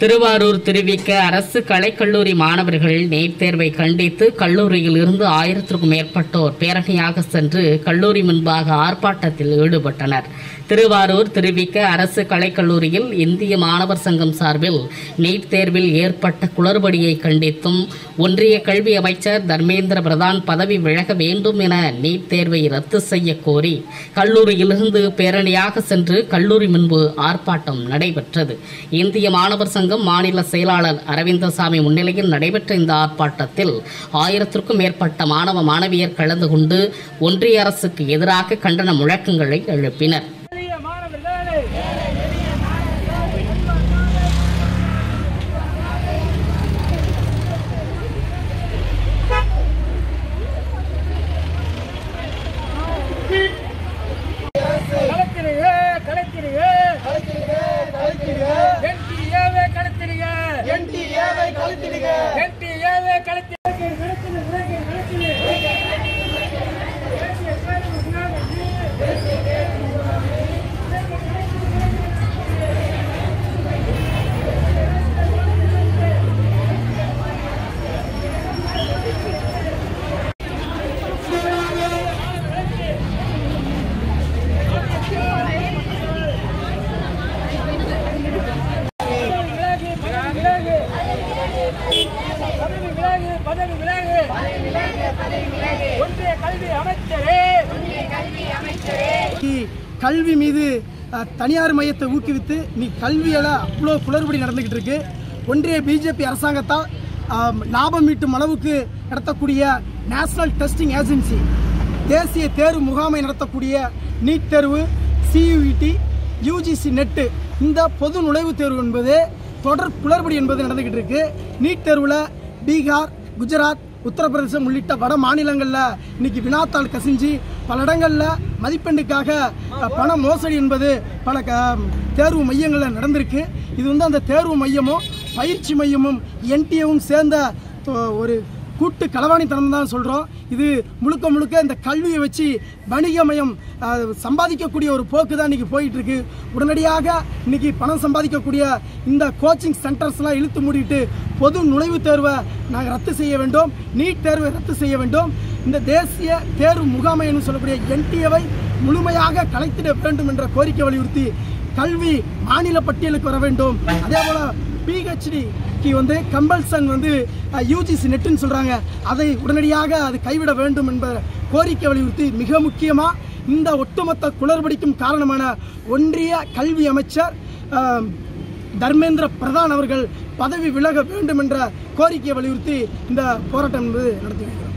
திருவாரூர் திருவிக அரசு கலைக்கல்லூரி மாணவர்கள் நீட் தேர்வை கண்டித்து கல்லூரியில் இருந்து 1000க்கும் மேற்பட்டோர் பேரணியாக சென்று கல்லூரி முன்பாக ஆர்ப்பாட்டத்தில் ஈடுபட்டனர். திருவாரூர் திருவிக அரசு கலைக்கல்லூரியில் இந்திய மாணவர் சங்கம் சார்பில் நீட் தேர்வில் ஏற்பட்ட குளறுபடியை கண்டித்தும் ஒன்றிய கல்வி அமைச்சர் தர்மேந்திர பிரதான் பதவி விலக வேண்டும் என நீட் தேர்வை ரத்து செய்ய கோரி கல்லூரியிலிருந்து பேரணியாக சென்று கல்லூரி முன்பு ஆர்ப்பாட்டம் நடைபெற்றது. இந்திய மாணவர் சங்கம் மாநில செயலாளர் அரவிந்தசாமி முன்னிலையில் நடைபெற்ற இந்த ஆர்ப்பாட்டத்தில் 1000க்கும் மேற்பட்ட மாணவ மாணவியர் கலந்து கொண்டு ஒன்றிய அரசுக்கு எதிராக கண்டன முழக்கங்களை எழுப்பினர். கல்வி மீது தனியார் மையத்தை ஊக்குவித்து நீ கல்வியில அவ்வளோ குளறுபடி நடந்துகிட்டு இருக்கு. ஒன்றிய பிஜேபி அரசாங்கத்தால் லாபம் ஈட்டும் அளவுக்கு நடத்தக்கூடிய நேஷனல் டெஸ்டிங் ஏஜென்சி தேசிய தேர்வு முகாமை நடத்தக்கூடிய நீட் தேர்வு, சியூஇடி, யூஜிசி நெட்டு இந்த பொது நுழைவுத் தேர்வு என்பது தொடர் குளறுபடி என்பது நடந்துகிட்டு இருக்கு. நீட் தேர்வில் பீகார், குஜராத், உத்தரப்பிரதேசம் உள்ளிட்ட வட மாநிலங்களில் இன்னைக்கு வினாத்தாள் கசிஞ்சு பல இடங்களில் மதிப்பெண்ணுக்காக பண மோசடி என்பது பல தேர்வு மையங்களில் நடந்திருக்கு. இது அந்த தேர்வு மையமும் பயிற்சி மையமும் என்டிஏவும் சேர்ந்த ஒரு கூட்டு களவாணித்தனம் தான் சொல்கிறோம். இது முழுக்க முழுக்க இந்த கல்வியை வச்சு வணிகமயம் சம்பாதிக்கக்கூடிய ஒரு போக்கு தான் இன்றைக்கி போயிட்டுருக்கு. உடனடியாக இன்றைக்கி பணம் சம்பாதிக்கக்கூடிய இந்த கோச்சிங் சென்டர்ஸ்லாம் இழுத்து மூடிட்டு பொது நுழைவுத் தேர்வை நாங்கள் ரத்து செய்ய வேண்டும், நீட் தேர்வை ரத்து செய்ய வேண்டும். இந்த தேசிய தேர்வு முகாமைன்னு சொல்லக்கூடிய என்டிஏவை முழுமையாக கலைத்திட வேண்டும் என்ற கோரிக்கை வலியுறுத்தி கல்வி மாநில பட்டியலுக்கு வர வேண்டும். அதே போல் பிஹெச்டிக்கு கம்பல்சன் யூஜிசி நெட்டுன்னு சொல்கிறாங்க, அதை உடனடியாக அது கைவிட வேண்டும் என்ற கோரிக்கை வலியுறுத்தி மிக முக்கியமாக இந்த ஒட்டுமொத்த குளறுபடிக்கும் காரணமான ஒன்றிய கல்வி அமைச்சர் தர்மேந்திர பிரதான் அவர்கள் பதவி விலக வேண்டும் என்ற கோரிக்கையை வலியுறுத்தி இந்த போராட்டம் நடத்தி வருகிறோம்.